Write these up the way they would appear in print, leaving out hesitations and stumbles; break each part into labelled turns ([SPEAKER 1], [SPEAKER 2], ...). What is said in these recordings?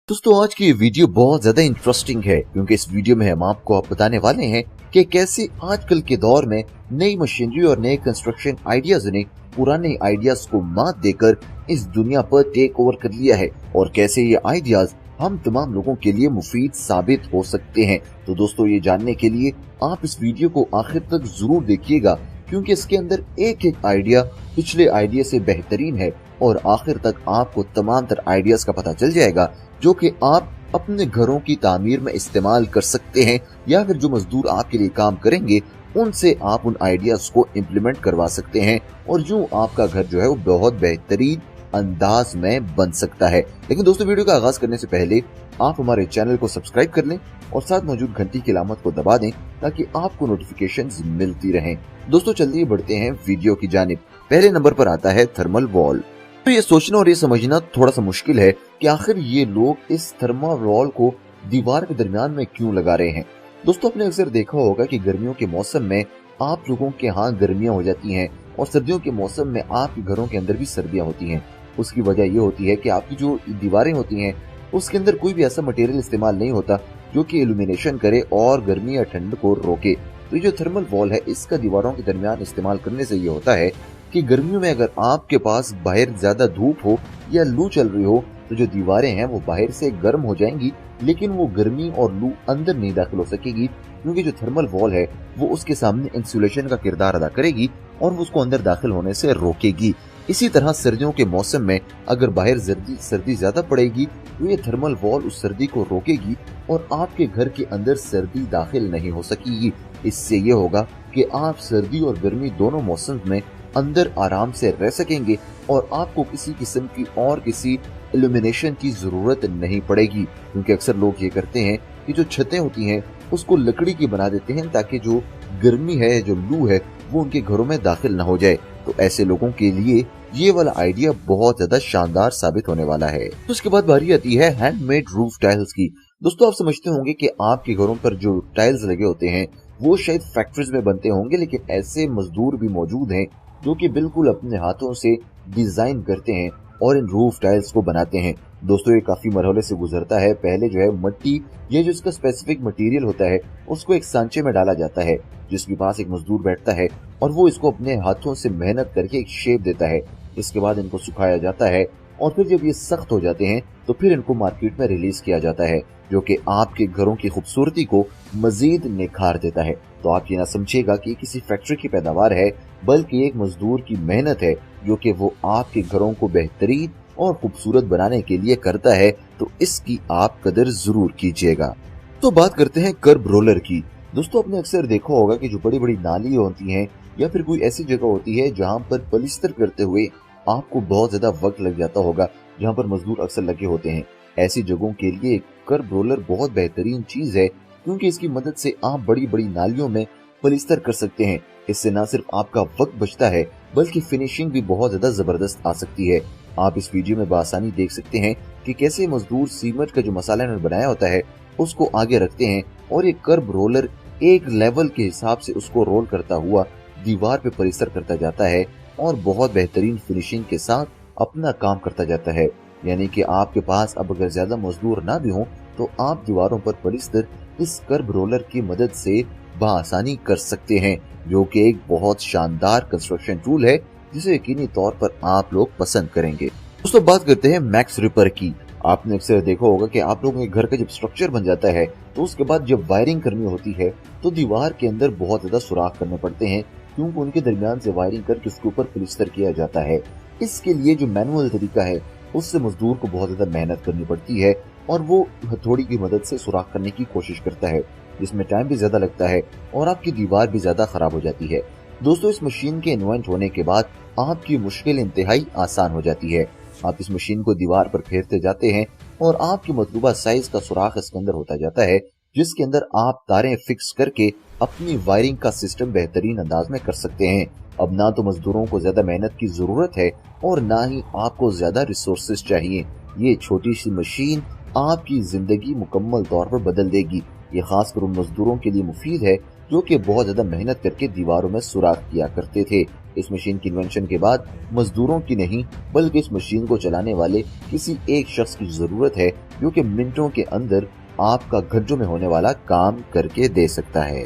[SPEAKER 1] दोस्तों आज की ये वीडियो बहुत ज्यादा इंटरेस्टिंग है क्योंकि इस वीडियो में हम आपको बताने वाले हैं कि कैसे आजकल के दौर में नई मशीनरी और नए कंस्ट्रक्शन आइडियाज ने पुराने आइडियाज को मात देकर इस दुनिया पर टेक ओवर कर लिया है और कैसे ये आइडियाज हम तमाम लोगों के लिए मुफीद साबित हो सकते हैं। तो दोस्तों ये जानने के लिए आप इस वीडियो को आखिर तक जरूर देखिएगा क्योंकि इसके अंदर एक एक आइडिया पिछले आइडिया से बेहतरीन है और आखिर तक आपको तमाम तर आइडियाज का पता चल जाएगा जो कि आप अपने घरों की तामीर में इस्तेमाल कर सकते हैं या फिर जो मजदूर आपके लिए काम करेंगे उनसे आप उन आइडियाज को इम्प्लीमेंट करवा सकते हैं और यूं आपका घर जो है वो बहुत बेहतरीन अंदाज में बन सकता है। लेकिन दोस्तों वीडियो का आगाज करने से पहले आप हमारे चैनल को सब्सक्राइब कर लें और साथ मौजूद घंटी की अलामत को दबा दें ताकि आपको नोटिफिकेशंस मिलती रहें। दोस्तों चलिए बढ़ते हैं वीडियो की जानिब। पहले नंबर पर आता है थर्मल वॉल। तो ये सोचना और ये समझना थोड़ा सा मुश्किल है कि आखिर ये लोग इस थर्मल वॉल को दीवार के दरमियान में क्यों लगा रहे हैं। दोस्तों आपने अक्सर देखा होगा कि गर्मियों के मौसम में आप लोगों के यहाँ गर्मियां हो जाती हैं और सर्दियों के मौसम में आपके घरों के अंदर भी सर्दियां होती हैं। उसकी वजह ये होती है कि आपकी जो दीवारें होती हैं उसके अंदर कोई भी ऐसा मटेरियल इस्तेमाल नहीं होता जो कि इल्यूमिनेशन करे और गर्मी या ठंड को रोके। तो ये जो थर्मल वॉल है इसका दीवारों के दरमियान इस्तेमाल करने से ये होता है कि गर्मियों में अगर आपके पास बाहर ज्यादा धूप हो या लू चल रही हो तो जो दीवारें हैं वो बाहर से गर्म हो जाएंगी लेकिन वो गर्मी और लू अंदर नहीं दाखिल हो सकेगी क्योंकि जो थर्मल वॉल है वो उसके सामने इंसुलेशन का किरदार अदा करेगी और वो उसको अंदर दाखिल होने से रोकेगी। इसी तरह सर्दियों के मौसम में अगर बाहर सर्दी ज्यादा पड़ेगी तो ये थर्मल वॉल उस सर्दी को रोकेगी और आपके घर के अंदर सर्दी दाखिल नहीं हो सकेगी। इससे ये होगा कि आप सर्दी और गर्मी दोनों मौसम में अंदर आराम से रह सकेंगे और आपको किसी किस्म की और किसी इल्यूमिनेशन की जरूरत नहीं पड़ेगी क्योंकि अक्सर लोग ये करते हैं कि जो छतें होती हैं उसको लकड़ी की बना देते हैं ताकि जो गर्मी है जो लू है वो उनके घरों में दाखिल न हो जाए। तो ऐसे लोगों के लिए ये वाला आइडिया बहुत ज्यादा शानदार साबित होने वाला है। तो उसके बाद बारी आती है हैंडमेड रूफ टाइल्स की। दोस्तों आप समझते होंगे कि आपके घरों पर जो टाइल्स लगे होते हैं वो शायद फैक्ट्रीज में बनते होंगे लेकिन ऐसे मजदूर भी मौजूद हैं जो कि बिल्कुल अपने हाथों से डिजाइन करते हैं और इन रूफ टाइल्स को बनाते हैं। दोस्तों ये काफी मरहले से गुजरता है। पहले जो है मिट्टी ये जो इसका स्पेसिफिक मटेरियल होता है उसको एक सांचे में डाला जाता है जिसके पास एक मजदूर बैठता है और वो इसको अपने हाथों से मेहनत करके एक शेप देता है। इसके बाद इनको सुखाया जाता है और फिर जब ये सख्त हो जाते हैं तो फिर इनको मार्केट में रिलीज किया जाता है जो कि आपके घरों की खूबसूरती को मजीद निखार देता है। तो आप ये ना समझिएगा कि किसी फैक्ट्री की पैदावार है बल्कि एक मजदूर की मेहनत है जो कि वो आपके घरों को बेहतरीन और खूबसूरत बनाने के लिए करता है। तो इसकी आप कदर जरूर कीजिएगा। तो बात करते हैं कर्ब रोलर की। दोस्तों आपने अक्सर देखा होगा कि जो बड़ी बड़ी नाली होती हैं या फिर कोई ऐसी जगह होती है जहां पर पलिस्तर करते हुए आपको बहुत ज्यादा वक्त लग जाता होगा, जहां पर मजदूर अक्सर लगे होते हैं। ऐसी जगहों के लिए कर्ब रोलर बहुत बेहतरीन चीज है क्योंकि इसकी मदद से आप बड़ी बड़ी नालियों में पलिस्तर कर सकते हैं। इससे न सिर्फ आपका वक्त बचता है बल्कि फिनिशिंग भी बहुत ज्यादा जबरदस्त आ सकती है। आप इस वीडियो में बआसानी देख सकते हैं कि कैसे मजदूर सीमेंट का जो मसाला इन्होंने बनाया होता है उसको आगे रखते हैं और ये कर्ब रोलर एक लेवल के हिसाब से उसको रोल करता हुआ दीवार पे पलिस्तर करता जाता है और बहुत बेहतरीन फिनिशिंग के साथ अपना काम करता जाता है। यानी कि आपके पास अब अगर ज्यादा मजदूर ना भी हों तो आप दीवारों पर पलिस्तर इस कर्ब रोलर की मदद से बआसानी कर सकते हैं जो कि एक बहुत शानदार कंस्ट्रक्शन टूल है जिसे यकीनी तौर पर आप लोग पसंद करेंगे। दोस्तों बात करते हैं मैक्स रिपर की। आपने अक्सर देखा होगा कि आप लोगों के घर का जब स्ट्रक्चर बन जाता है तो उसके बाद जब वायरिंग करनी होती है तो दीवार के अंदर बहुत ज्यादा सुराख करने पड़ते हैं क्योंकि उनके दरमियान से वायरिंग करके उसके ऊपर प्लास्टर किया जाता है। इसके लिए जो मैनुअल तरीका है उससे मजदूर को बहुत ज्यादा मेहनत करनी पड़ती है और वो हथौड़ी की मदद से सुराख करने की कोशिश करता है जिसमें टाइम भी ज्यादा लगता है और आपकी दीवार भी ज्यादा खराब हो जाती है। दोस्तों इस मशीन के इन्वेंट होने के बाद आपकी मुश्किल इंतहाई आसान हो जाती है। आप इस मशीन को दीवार पर फेरते जाते हैं और आपकी मतलूबा साइज का सुराख इसके अंदर होता जाता है जिसके अंदर आप तारें फिक्स करके अपनी वायरिंग का सिस्टम बेहतरीन अंदाज में कर सकते हैं। अब ना तो मजदूरों को ज्यादा मेहनत की जरूरत है और ना ही आपको ज्यादा रिसोर्सेज चाहिए। ये छोटी सी मशीन आपकी जिंदगी मुकम्मल तौर पर बदल देगी। ये खासकर उन मजदूरों के लिए मुफीद है जो कि बहुत ज्यादा मेहनत करके दीवारों में सुराख किया करते थे। इस मशीन की इन्वेंशन के बाद मजदूरों की नहीं बल्कि इस मशीन को चलाने वाले किसी एक शख्स की जरूरत है जो कि मिनटों के अंदर आपका घंटों में होने वाला काम करके दे सकता है।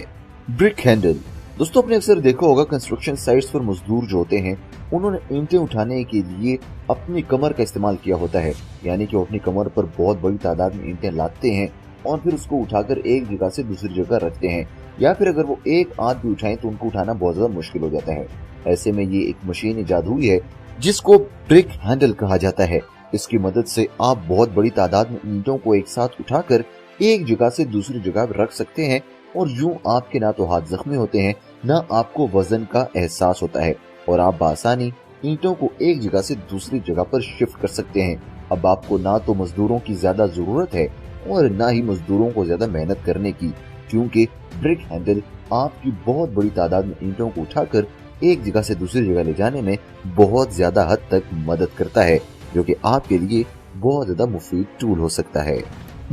[SPEAKER 1] Brick handle. दोस्तों आपने अक्सर देखा होगा कंस्ट्रक्शन साइट्स पर मजदूर जो होते हैं उन्होंने ईंटें उठाने के लिए अपनी कमर का इस्तेमाल किया होता है, यानी कि वो अपनी कमर पर बहुत बड़ी तादाद में ईंटें लादते हैं और फिर उसको उठाकर एक जगह से दूसरी जगह रखते हैं, या फिर अगर वो एक आध भी उठाएं तो उनको उठाना बहुत ज्यादा मुश्किल हो जाता है। ऐसे में ये एक मशीन इजाद हुई है जिसको ब्रिक हैंडल कहा जाता है। इसकी मदद से आप बहुत बड़ी तादाद में ईंटों को एक साथ उठाकर एक जगह से दूसरी जगह रख सकते हैं और यूं आपके ना तो हाथ जख्मी होते हैं ना आपको वजन का एहसास होता है और आप बासानी ईंटों को एक जगह से दूसरी जगह पर शिफ्ट कर सकते हैं। अब आपको ना तो मजदूरों की ज्यादा जरूरत है और ना ही मजदूरों को ज्यादा मेहनत करने की, क्योंकि ब्रिक हैंडल आपकी बहुत बड़ी तादाद में ईंटों को उठाकर एक जगह से दूसरी जगह ले जाने में बहुत ज्यादा हद तक मदद करता है, जो कि आपके लिए बहुत ज्यादा मुफीद टूल हो सकता है।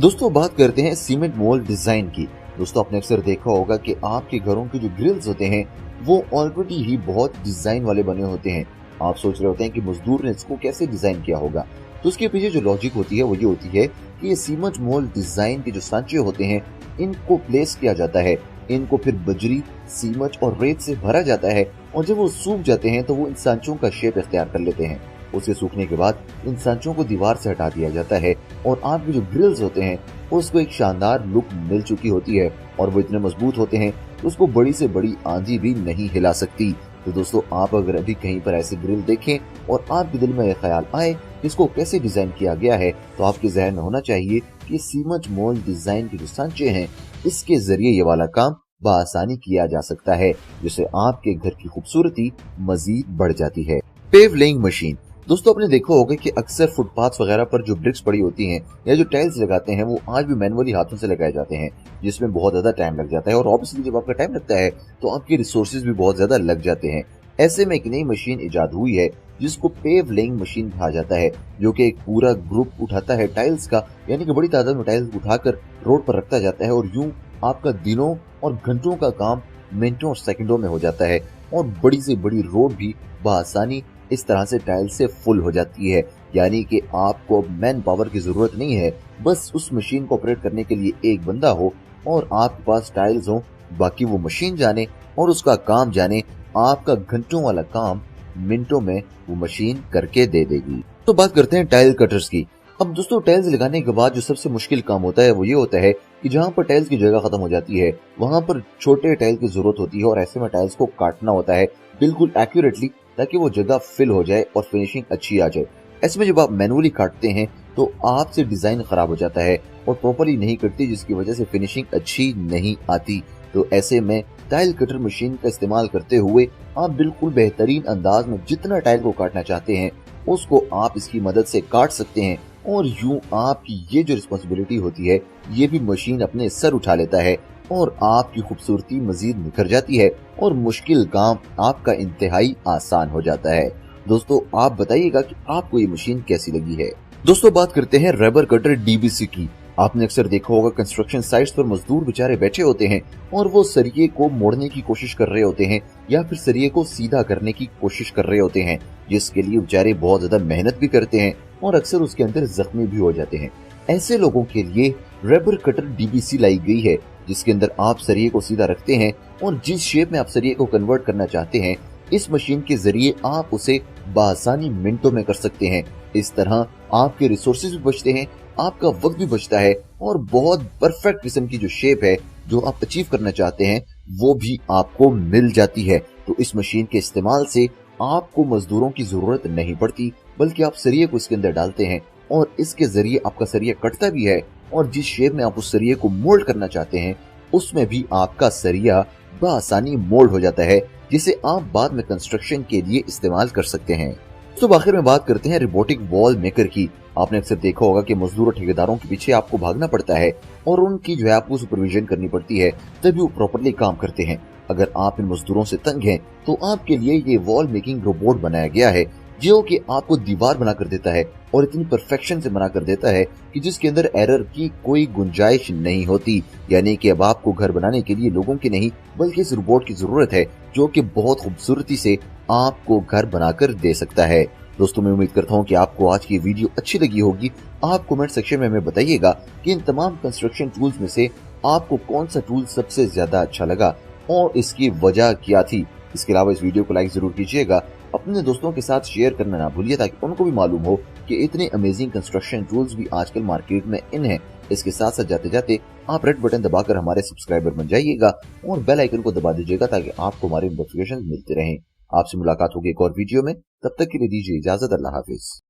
[SPEAKER 1] दोस्तों बात करते हैं सीमेंट मोल्ड डिजाइन की। दोस्तों आपने अक्सर देखा होगा कि आपके घरों के जो ग्रिल्स होते हैं वो ऑलरेडी ही बहुत डिजाइन वाले बने होते हैं। आप सोच रहे होते हैं कि मजदूर ने इसको कैसे डिजाइन किया होगा, तो उसके पीछे जो लॉजिक होती है वो ये होती है कि ये सीमेंट मोल्ड डिजाइन के जो सांचे होते हैं इनको प्लेस किया जाता है, इनको फिर बजरी, सीमेंट और रेत से भरा जाता है और जब वो सूख जाते हैं तो वो इन सांचों का शेप इख्तियार कर लेते हैं। उसे सूखने के बाद इन सांचों को दीवार से हटा दिया जाता है और आपके जो ग्रिल्स होते हैं उसको एक शानदार लुक मिल चुकी होती है और वो इतने मजबूत होते हैं तो उसको बड़ी से बड़ी आंधी भी नहीं हिला सकती। तो दोस्तों आप अगर अभी कहीं पर ऐसे ग्रिल देखें और आपके दिल में यह ख्याल आए कि इसको कैसे डिजाइन किया गया है, तो आपके जहन में होना चाहिए कि सीमेंट मोल्ड डिजाइन के जो सांचे हैं इसके जरिए ये वाला काम बआसानी किया जा सकता है, जिससे आपके घर की खूबसूरती मजीद बढ़ जाती है। Pave laying machine. दोस्तों आपने देखा होगा कि अक्सर फुटपाथ वगैरह पर जो ब्रिक्स पड़ी होती हैं या जो टाइल्स लगाते हैं वो आज भी मैनुअली हाथों से लगाए जाते हैं, जिसमें बहुत ज्यादा टाइम लग जाता है और ऑब्वियसली जब आपका टाइम लगता है तो आपके रिसोर्सेज भी बहुत ज्यादा लग जाते हैं। ऐसे में एक नई मशीन इजाद हुई है जिसको पेव लेइंग मशीन कहा जाता है, जो कि एक पूरा ग्रुप उठाता है टाइल्स का, यानी कि बड़ी तादाद में टाइल्स उठाकर रोड पर रखता जाता है और यूं आपका दिनों और घंटों का काम मिनटों और सेकंडों में हो जाता है और बड़ी से बड़ी रोड भी बआसानी इस तरह से टाइल्स से फुल हो जाती है। यानी कि आपको मैन पावर की जरूरत नहीं है, बस उस मशीन को ऑपरेट करने के लिए एक बंदा हो और आपके पास टाइल्स हो, बाकी वो मशीन जाने और उसका काम जाने, आपका घंटों वाला काम मिनटों में वो मशीन करके दे देगी। तो बात करते हैं टाइल कटर्स की। अब दोस्तों टाइल्स लगाने के बाद जो सबसे मुश्किल काम होता है वो ये होता है कि जहाँ पर टाइल्स की जगह खत्म हो जाती है वहां पर छोटे टाइल की जरूरत होती है और ऐसे में टाइल्स को काटना होता है बिल्कुल एक्यूरेटली, ताकि वो जगह फिल हो जाए और फिनिशिंग अच्छी आ जाए। ऐसे में जब आप मैनुअली काटते हैं तो आपसे डिजाइन खराब हो जाता है और प्रॉपर्ली नहीं कटती, जिसकी वजह से फिनिशिंग अच्छी नहीं आती। तो ऐसे में टाइल कटर मशीन का इस्तेमाल करते हुए आप बिल्कुल बेहतरीन अंदाज में जितना टाइल को काटना चाहते हैं उसको आप इसकी मदद से काट सकते हैं और यूं आपकी ये जो रिस्पॉन्सिबिलिटी होती है ये भी मशीन अपने सर उठा लेता है और आपकी खूबसूरती मजीद निखर जाती है और मुश्किल काम आपका इंतहाई आसान हो जाता है। दोस्तों आप बताइएगा कि आपको ये मशीन कैसी लगी है। दोस्तों बात करते हैं रबर कटर डीबीसी की। आपने अक्सर देखा होगा कंस्ट्रक्शन साइट्स पर मजदूर बेचारे बैठे होते हैं और वो सरिये को मोड़ने की कोशिश कर रहे होते हैं या फिर सरिये को सीधा करने की कोशिश कर रहे होते हैं, जिसके लिए बेचारे बहुत ज्यादा मेहनत भी करते हैं और अक्सर उसके अंदर जख्मी भी हो जाते हैं। ऐसे लोगों के लिए रबर कटर डीबीसी लाई गई है, जिसके अंदर आप सरिये को सीधा रखते हैं और जिस शेप में आप सरिये को कन्वर्ट करना चाहते हैं इस मशीन के जरिए आप उसे बआसानी मिनटों में कर सकते हैं। इस तरह आपके रिसोर्सेज भी बचते हैं, आपका वक्त भी बचता है और बहुत परफेक्ट किस्म की जो शेप है जो आप अचीव करना चाहते हैं वो भी आपको मिल जाती है। तो इस मशीन के इस्तेमाल से आपको मजदूरों की जरूरत नहीं पड़ती, बल्कि आप सरिये को इसके अंदर डालते हैं और इसके जरिए आपका सरिया कटता भी है और जिस शेप में आप उस सरिये को मोल्ड करना चाहते हैं उसमें भी आपका सरिया बआसानी मोल्ड हो जाता है, जिसे आप बाद में कंस्ट्रक्शन के लिए इस्तेमाल कर सकते हैं। तो आखिर में बात करते हैं रोबोटिक वॉल मेकर की। आपने अक्सर देखा होगा कि मजदूर और ठेकेदारों के पीछे आपको भागना पड़ता है और उनकी जो है आपको सुपरविजन करनी पड़ती है, तभी वो प्रॉपर्ली काम करते हैं। अगर आप इन मजदूरों से तंग हैं तो आपके लिए ये वॉल मेकिंग रोबोट बनाया गया है जो कि आपको दीवार बना कर देता है और इतनी परफेक्शन से बना कर देता है कि जिसके अंदर एरर की कोई गुंजाइश नहीं होती। यानी कि अब आपको घर बनाने के लिए लोगों की नहीं बल्कि इस रोबोट की जरूरत है जो कि बहुत खूबसूरती से आपको घर बनाकर दे सकता है। दोस्तों, मैं उम्मीद करता हूँ कि आपको आज की वीडियो अच्छी लगी होगी। आप कमेंट सेक्शन में हमें बताइएगा कि इन तमाम कंस्ट्रक्शन टूल्स में से आपको कौन सा टूल सबसे ज्यादा अच्छा लगा और इसकी वजह क्या थी। इसके अलावा इस वीडियो को लाइक जरूर कीजिएगा, अपने दोस्तों के साथ शेयर करना ना भूलिए ताकि उनको भी मालूम हो कि इतने अमेजिंग कंस्ट्रक्शन टूल्स भी आजकल मार्केट में इन हैं। इसके साथ साथ जाते जाते आप रेड बटन दबाकर हमारे सब्सक्राइबर बन जाइएगा और बेल आइकन को दबा दीजिएगा ताकि आपको हमारे नोटिफिकेशन मिलते रहें। आपसे मुलाकात होगी एक और वीडियो में, तब तक के लिए दीजिए इजाजत। अल्लाह हाफिज।